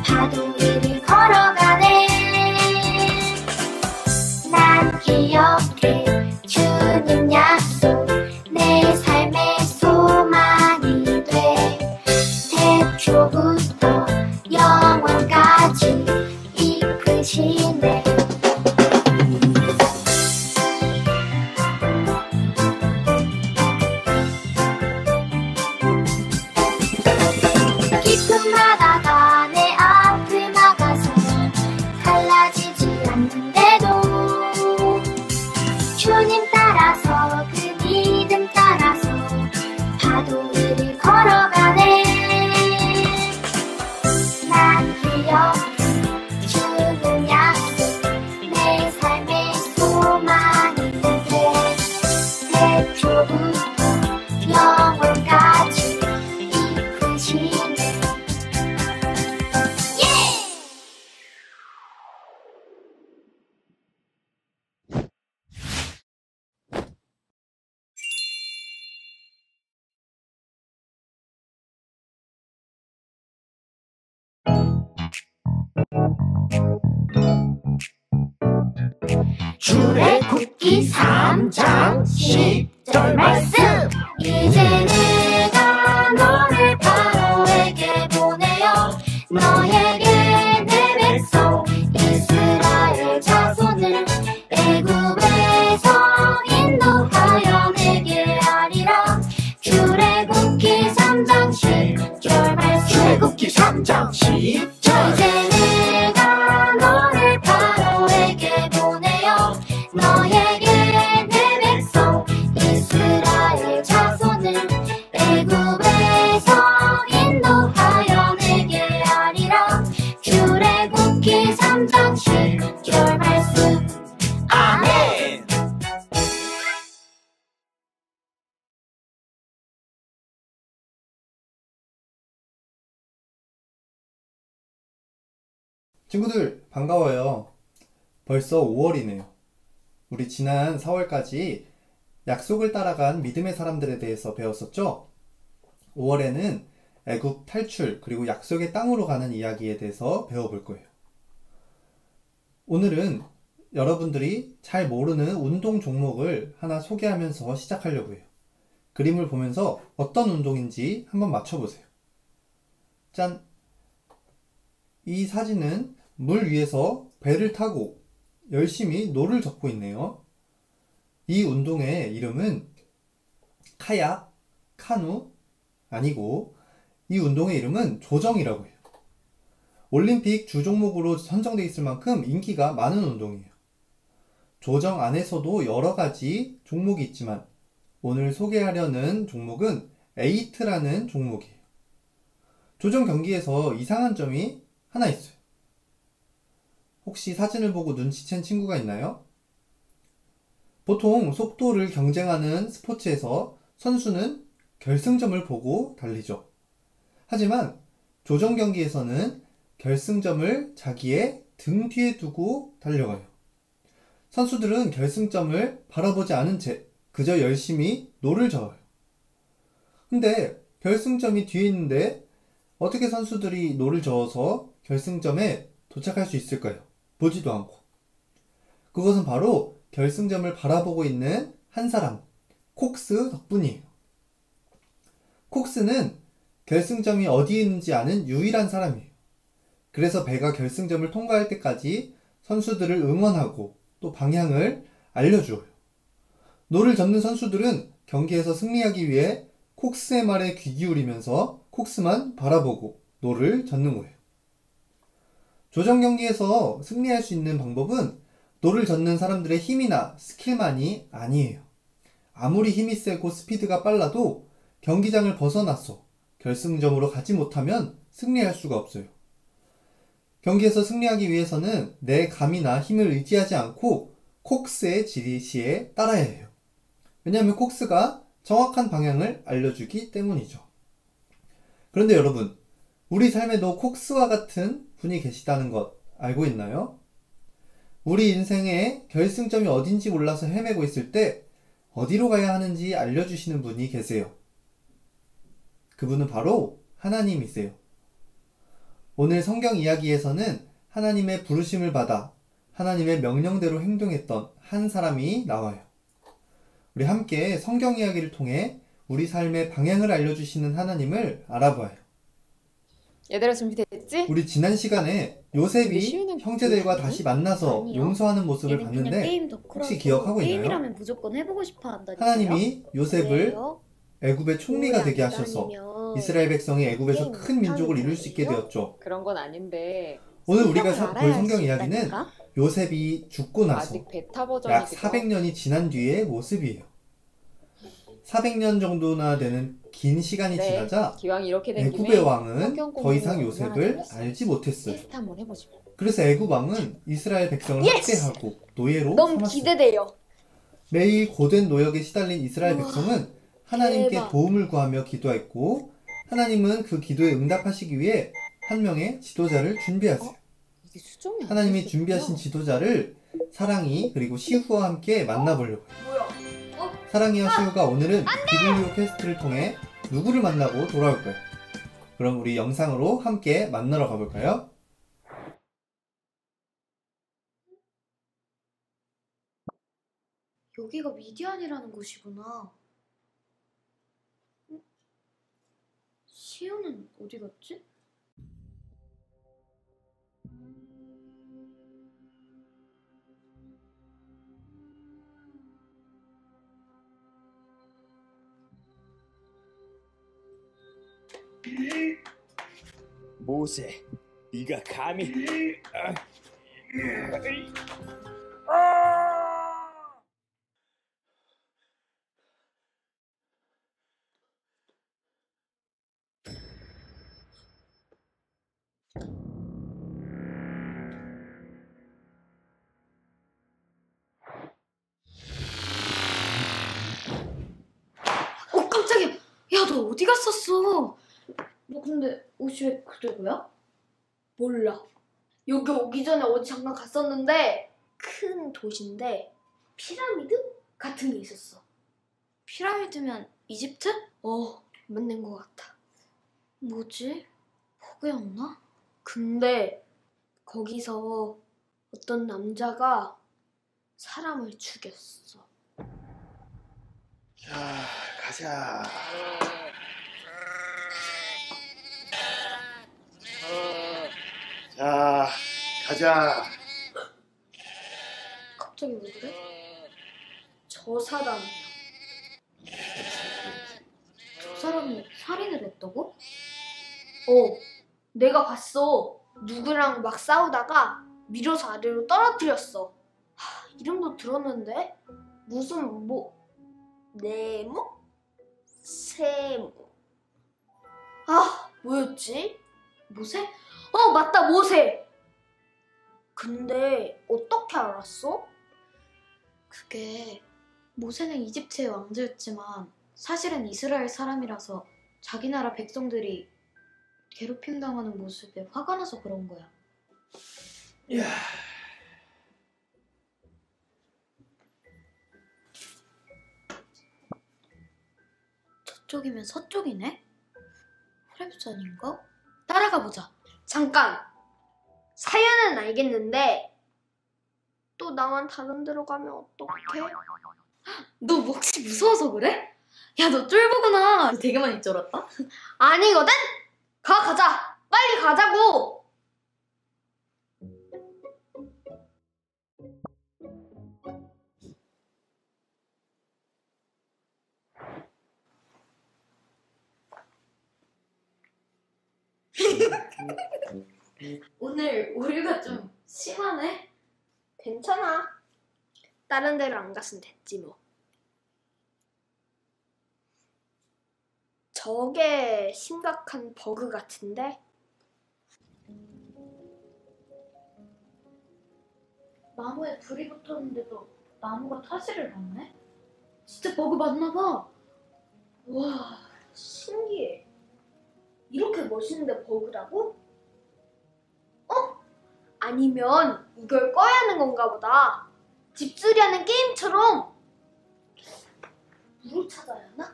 파도 위를 걸어가네. 난 기억해 주는 약속, 내 삶의 소망이 돼. 태초부터 영원까지 이끄시네. 깊은 바다가 내 앞을 막아서 갈라지지 않는데도 주님 따라서, 그 믿음 따라서 파도 위를 걸어가네. 난 기억해 주는 약속, 내 삶의 소망이 돼. 태초부터 영원까지 이끄시네. 출애굽기 3장 10절 말씀. 이제 내가 너를 바로에게 보내어 너에게 내 백성 이스라엘 자손을 애굽에서 인도하여 내게 하리라. 출애굽기 3장 10절 말씀. 출애굽기 3장 10절. 이제 내가 너를 바로에게 보내어 너에게 내 백성 이스라엘 자손을 애굽에서 인도하여 내게 하리라. 출애굽기 3장 10절 말씀. 아멘. 친구들 반가워요. 벌써 5월이네요. 우리 지난 4월까지 약속을 따라간 믿음의 사람들에 대해서 배웠었죠? 5월에는 애굽 탈출 그리고 약속의 땅으로 가는 이야기에 대해서 배워볼 거예요. 오늘은 여러분들이 잘 모르는 운동 종목을 하나 소개하면서 시작하려고 해요. 그림을 보면서 어떤 운동인지 한번 맞춰보세요. 짠! 이 사진은 물 위에서 배를 타고 열심히 노를 젓고 있네요. 이 운동의 이름은 카약, 카누 아니고 이 운동의 이름은 조정이라고 해요. 올림픽 주종목으로 선정되어 있을 만큼 인기가 많은 운동이에요. 조정 안에서도 여러 가지 종목이 있지만 오늘 소개하려는 종목은 에이트라는 종목이에요. 조정 경기에서 이상한 점이 하나 있어요. 혹시 사진을 보고 눈치챈 친구가 있나요? 보통 속도를 경쟁하는 스포츠에서 선수는 결승점을 보고 달리죠. 하지만 조정 경기에서는 결승점을 자기의 등 뒤에 두고 달려가요. 선수들은 결승점을 바라보지 않은 채 그저 열심히 노를 저어요. 근데 결승점이 뒤에 있는데 어떻게 선수들이 노를 저어서 결승점에 도착할 수 있을까요? 보지도 않고. 그것은 바로 결승점을 바라보고 있는 한 사람, 콕스 덕분이에요. 콕스는 결승점이 어디에 있는지 아는 유일한 사람이에요. 그래서 배가 결승점을 통과할 때까지 선수들을 응원하고 또 방향을 알려주어요. 노를 젓는 선수들은 경기에서 승리하기 위해 콕스의 말에 귀 기울이면서 콕스만 바라보고 노를 젓는 거예요. 조정 경기에서 승리할 수 있는 방법은 노를 젓는 사람들의 힘이나 스킬만이 아니에요. 아무리 힘이 세고 스피드가 빨라도 경기장을 벗어나서 결승점으로 가지 못하면 승리할 수가 없어요. 경기에서 승리하기 위해서는 내 감이나 힘을 의지하지 않고 콕스의 지시에 따라야 해요. 왜냐하면 콕스가 정확한 방향을 알려주기 때문이죠. 그런데 여러분, 우리 삶에도 콕스와 같은 분이 계시다는 것 알고 있나요? 우리 인생의 결승점이 어딘지 몰라서 헤매고 있을 때 어디로 가야 하는지 알려주시는 분이 계세요. 그분은 바로 하나님이세요. 오늘 성경 이야기에서는 하나님의 부르심을 받아 하나님의 명령대로 행동했던 한 사람이 나와요. 우리 함께 성경 이야기를 통해 우리 삶의 방향을 알려주시는 하나님을 알아봐요. 얘들아 준비됐지? 우리 지난 시간에 요셉이 형제들과 다시 만나서 아니요. 용서하는 모습을 얘는 그냥 봤는데 게임 덕후라서 혹시 기억하고 있나요? 게임이라면 무조건 해보고 싶어 한다니까요. 하나님이 요셉을 왜요? 애굽의 총리가 되게 안 하셔서 다니면 이스라엘 백성이 애굽에서 게임 큰 민족을 못하는 이룰 수 있게 거예요? 되었죠. 그런 건 아닌데 오늘 우리가 성경을 볼 알아야 성경 할수 이야기는 있다니까? 요셉이 죽고 나서 아직 베타 약 버전이기도 400년이 지난 뒤의 모습이에요. 400년 정도나 되는 긴 시간이 네, 지나자 기왕 이렇게 된 김에 애굽의 왕은 성경 더 이상 공부를 요셉을 얼마나 잘했어? 알지 못했어요. 테스트 한번 해보지. 그래서 애굽 왕은 이스라엘 백성을 예스! 학대하고 노예로 너무 삼았어요. 기대돼요. 매일 고된 노역에 시달린 이스라엘 우와, 백성은 하나님께 대박. 도움을 구하며 기도했고 하나님은 그 기도에 응답하시기 위해 한 명의 지도자를 준비하세요. 이게 수정이 안 하나님이 됐었구나. 준비하신 지도자를 사랑이 그리고 시후와 함께 만나보려고요. 뭐야? 사랑이와 시후가 오늘은 비블리오 퀘스트를 통해 누구를 만나고 돌아올까요? 그럼 우리 영상으로 함께 만나러 가볼까요? 여기가 미디안이라는 곳이구나. 시우는 어디 갔지? 모세, 네가 감히 깜짝이야. 야, 너 어디 갔었어? 너 근데 옷이 왜 그대로야? 몰라. 여기 오기 전에 어디 잠깐 갔었는데 큰 도시인데 피라미드 같은 게 있었어. 피라미드면 이집트? 맞는 것 같아. 뭐지? 버그였나? 근데 거기서 어떤 남자가 사람을 죽였어. 자, 가자. 자, 가자. 갑자기 왜 그래? 저 사람이야. 저 사람이 살인을 했다고? 내가 봤어. 누구랑 막 싸우다가 밀어서 아래로 떨어뜨렸어. 이름도 들었는데? 무슨 네모? 세모. 뭐였지? 모세? 맞다, 모세! 근데 어떻게 알았어? 그게 모세는 이집트의 왕자였지만 사실은 이스라엘 사람이라서 자기 나라 백성들이 괴롭힘 당하는 모습에 화가 나서 그런 거야. 야, 저쪽이면 서쪽이네? 호렙산인가? 따라가 보자. 잠깐! 사연은 알겠는데 또 나만 다른 데로 가면 어떡해? 너 혹시 무서워서 그래? 야, 너 쫄보구나. 되게 많이 쫄았다. 아니거든? 가자. 빨리 가자고. 오늘 오류가 좀 심하네. 괜찮아. 다른 데로 안 갔으면 됐지 뭐. 저게 심각한 버그 같은데? 나무에 불이 붙었는데도 나무가 타지를 않네? 진짜 버그 맞나봐. 와, 신기해. 이렇게 멋있는데 버그라고? 아니면 이걸 꺼야 하는 건가 보다. 집수리하는 게임처럼. 물을 찾아야 하나?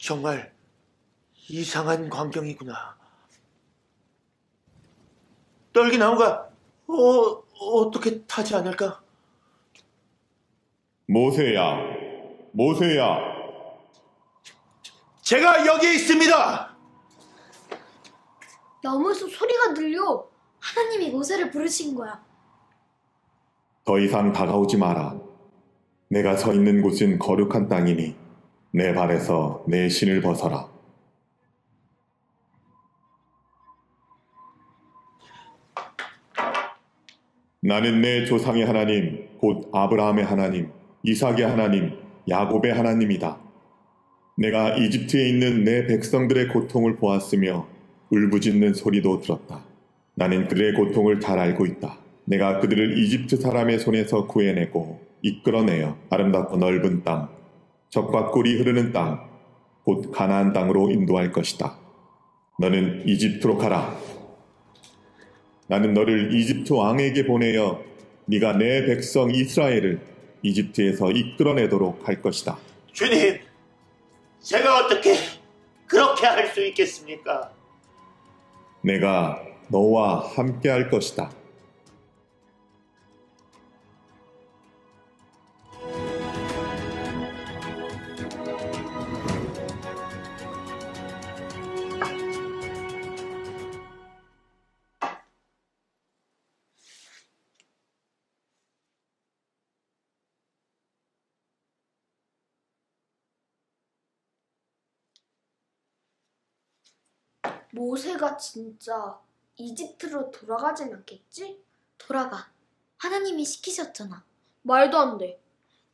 정말 이상한 광경이구나. 떨기나무가 어떻게 타지 않을까? 모세야, 모세야. 제가 여기 있습니다. 너머에서 소리가 들려. 하나님이 모세를 부르신 거야. 더 이상 다가오지 마라. 내가 서 있는 곳은 거룩한 땅이니 내 발에서 내 신을 벗어라. 나는 내 조상의 하나님, 곧 아브라함의 하나님, 이삭의 하나님, 야곱의 하나님이다. 내가 이집트에 있는 내 백성들의 고통을 보았으며 울부짖는 소리도 들었다. 나는 그들의 고통을 잘 알고 있다. 내가 그들을 이집트 사람의 손에서 구해내고 이끌어내어 아름답고 넓은 땅, 젖과 꿀이 흐르는 땅, 곧 가나안 땅으로 인도할 것이다. 너는 이집트로 가라. 나는 너를 이집트 왕에게 보내어 네가 내 백성 이스라엘을 이집트에서 이끌어내도록 할 것이다. 주님, 제가 어떻게 그렇게 할 수 있겠습니까? 내가 너와 함께 할 것이다. 모세가 진짜 이집트로 돌아가진 않겠지? 돌아가. 하나님이 시키셨잖아. 말도 안 돼.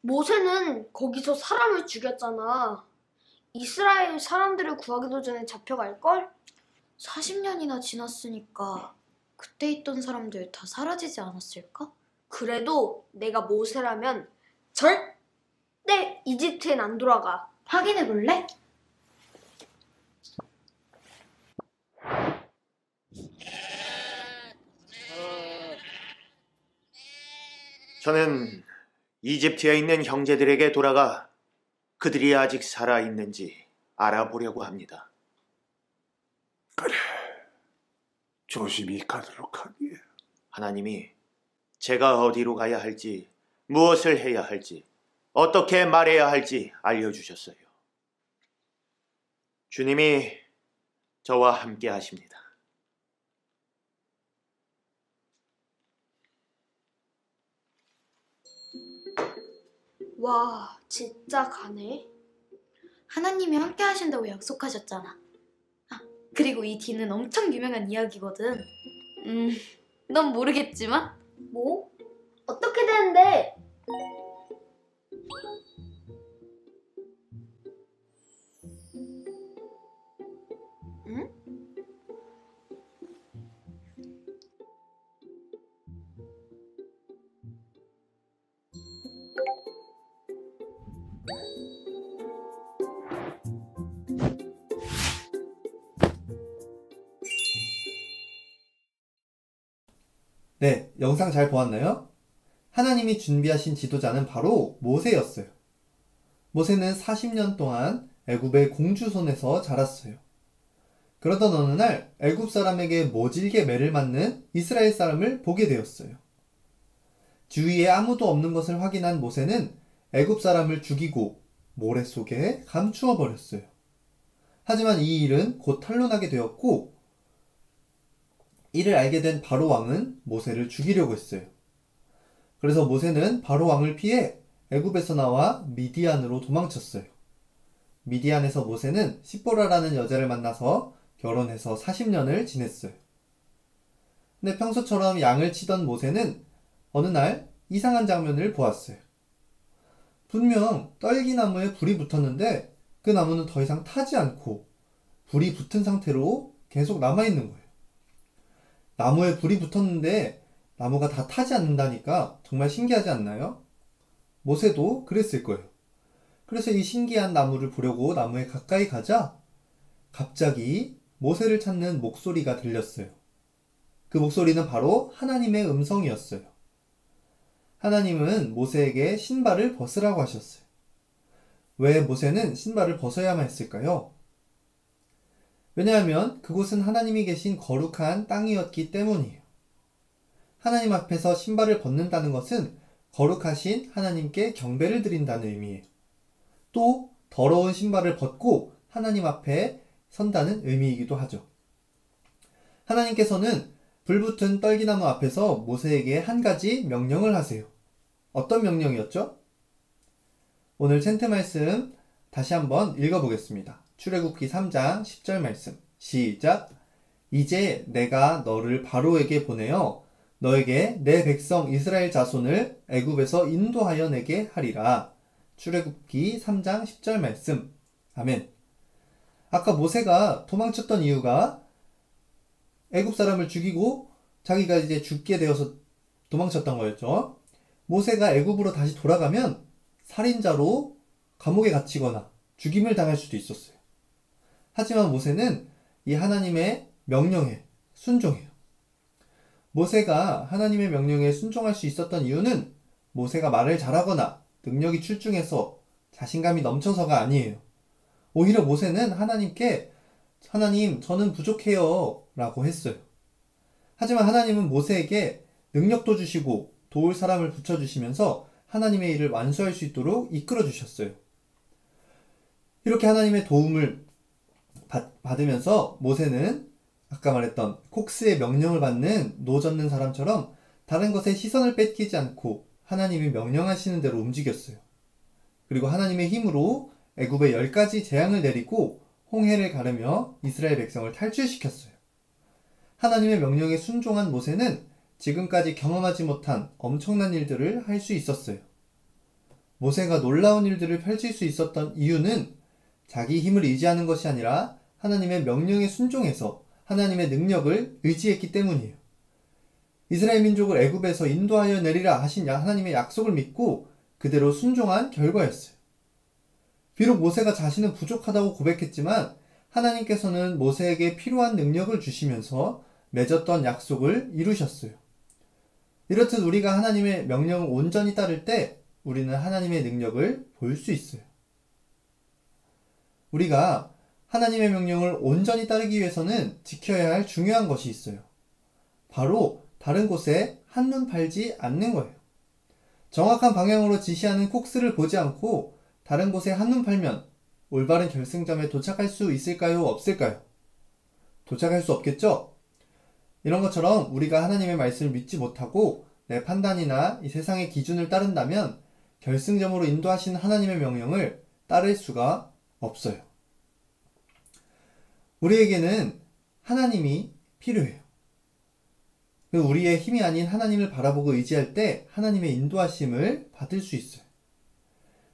모세는 거기서 사람을 죽였잖아. 이스라엘 사람들을 구하기도 전에 잡혀갈걸? 40년이나 지났으니까 그때 있던 사람들 다 사라지지 않았을까? 그래도 내가 모세라면 절대 이집트엔 안 돌아가. 확인해 볼래? 저는 이집트에 있는 형제들에게 돌아가 그들이 아직 살아있는지 알아보려고 합니다. 그래, 조심히 가도록 하게. 하나님이 제가 어디로 가야 할지, 무엇을 해야 할지, 어떻게 말해야 할지 알려주셨어요. 주님이 저와 함께 하십니다. 와, 진짜 가네. 하나님이 함께 하신다고 약속하셨잖아. 아, 그리고 이 뒤는 엄청 유명한 이야기거든. 넌 모르겠지만 뭐? 어떻게 되는데? 응? 네, 영상 잘 보았나요? 하나님이 준비하신 지도자는 바로 모세였어요. 모세는 40년 동안 애굽의 공주 손에서 자랐어요. 그러던 어느 날 애굽 사람에게 모질게 매를 맞는 이스라엘 사람을 보게 되었어요. 주위에 아무도 없는 것을 확인한 모세는 애굽 사람을 죽이고 모래 속에 감추어 버렸어요. 하지만 이 일은 곧 탄로나게 되었고, 이를 알게 된 바로 왕은 모세를 죽이려고 했어요. 그래서 모세는 바로 왕을 피해 애굽에서 나와 미디안으로 도망쳤어요. 미디안에서 모세는 시보라라는 여자를 만나서 결혼해서 40년을 지냈어요. 근데 평소처럼 양을 치던 모세는 어느 날 이상한 장면을 보았어요. 분명 떨기나무에 불이 붙었는데 그 나무는 더 이상 타지 않고 불이 붙은 상태로 계속 남아있는 거예요. 나무에 불이 붙었는데 나무가 다 타지 않는다니까 정말 신기하지 않나요? 모세도 그랬을 거예요. 그래서 이 신기한 나무를 보려고 나무에 가까이 가자 갑자기 모세를 찾는 목소리가 들렸어요. 그 목소리는 바로 하나님의 음성이었어요. 하나님은 모세에게 신발을 벗으라고 하셨어요. 왜 모세는 신발을 벗어야만 했을까요? 왜냐하면 그곳은 하나님이 계신 거룩한 땅이었기 때문이에요. 하나님 앞에서 신발을 벗는다는 것은 거룩하신 하나님께 경배를 드린다는 의미예요. 또 더러운 신발을 벗고 하나님 앞에 선다는 의미이기도 하죠. 하나님께서는 불붙은 떨기나무 앞에서 모세에게 한 가지 명령을 하세요. 어떤 명령이었죠? 오늘 챈트 말씀 다시 한번 읽어보겠습니다. 출애굽기 3장 10절 말씀 시작. 이제 내가 너를 바로에게 보내어 너에게 내 백성 이스라엘 자손을 애굽에서 인도하여 내게 하리라. 출애굽기 3장 10절 말씀. 아멘. 아까 모세가 도망쳤던 이유가 애굽 사람을 죽이고 자기가 이제 죽게 되어서 도망쳤던 거였죠. 모세가 애굽으로 다시 돌아가면 살인자로 감옥에 갇히거나 죽임을 당할 수도 있었어요. 하지만 모세는 이 하나님의 명령에 순종해요. 모세가 하나님의 명령에 순종할 수 있었던 이유는 모세가 말을 잘하거나 능력이 출중해서 자신감이 넘쳐서가 아니에요. 오히려 모세는 하나님께 하나님, 저는 부족해요 라고 했어요. 하지만 하나님은 모세에게 능력도 주시고 도울 사람을 붙여주시면서 하나님의 일을 완수할 수 있도록 이끌어 주셨어요. 이렇게 하나님의 도움을 받으면서 모세는 아까 말했던 콕스의 명령을 받는 노 젓는 사람처럼 다른 것에 시선을 뺏기지 않고 하나님이 명령하시는 대로 움직였어요. 그리고 하나님의 힘으로 애굽에 10가지 재앙을 내리고 홍해를 가르며 이스라엘 백성을 탈출시켰어요. 하나님의 명령에 순종한 모세는 지금까지 경험하지 못한 엄청난 일들을 할 수 있었어요. 모세가 놀라운 일들을 펼칠 수 있었던 이유는 자기 힘을 의지하는 것이 아니라 하나님의 명령에 순종해서 하나님의 능력을 의지했기 때문이에요. 이스라엘 민족을 애굽에서 인도하여 내리라 하신 하나님의 약속을 믿고 그대로 순종한 결과였어요. 비록 모세가 자신은 부족하다고 고백했지만 하나님께서는 모세에게 필요한 능력을 주시면서 맺었던 약속을 이루셨어요. 이렇듯 우리가 하나님의 명령을 온전히 따를 때 우리는 하나님의 능력을 볼 수 있어요. 우리가 하나님의 명령을 온전히 따르기 위해서는 지켜야 할 중요한 것이 있어요. 바로 다른 곳에 한눈 팔지 않는 거예요. 정확한 방향으로 지시하는 콕스를 보지 않고 다른 곳에 한눈 팔면 올바른 결승점에 도착할 수 있을까요? 없을까요? 도착할 수 없겠죠? 이런 것처럼 우리가 하나님의 말씀을 믿지 못하고 내 판단이나 이 세상의 기준을 따른다면 결승점으로 인도하신 하나님의 명령을 따를 수가 없어요. 우리에게는 하나님이 필요해요. 우리의 힘이 아닌 하나님을 바라보고 의지할 때 하나님의 인도하심을 받을 수 있어요.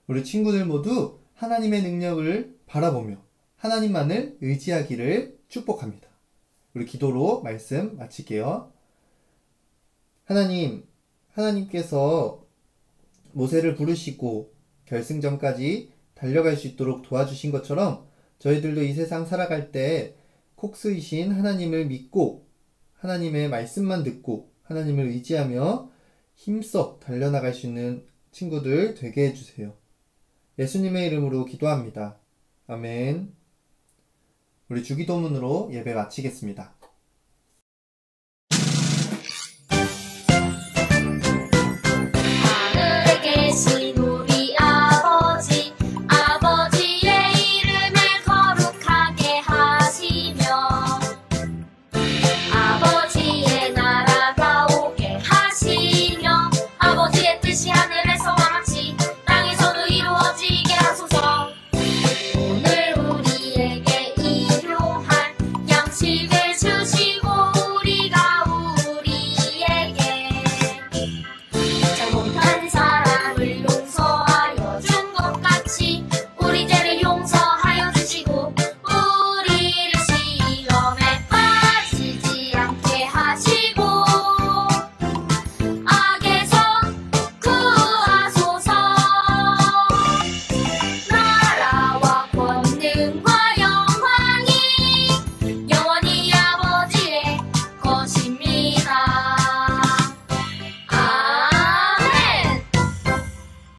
우리 친구들 모두 하나님의 능력을 바라보며 하나님만을 의지하기를 축복합니다. 우리 기도로 말씀 마칠게요. 하나님께서 모세를 부르시고 결승점까지 달려갈 수 있도록 도와주신 것처럼 저희들도 이 세상 살아갈 때 콕스이신 하나님을 믿고 하나님의 말씀만 듣고 하나님을 의지하며 힘써 달려나갈 수 있는 친구들 되게 해주세요. 예수님의 이름으로 기도합니다. 아멘. 우리 주기도문으로 예배 마치겠습니다.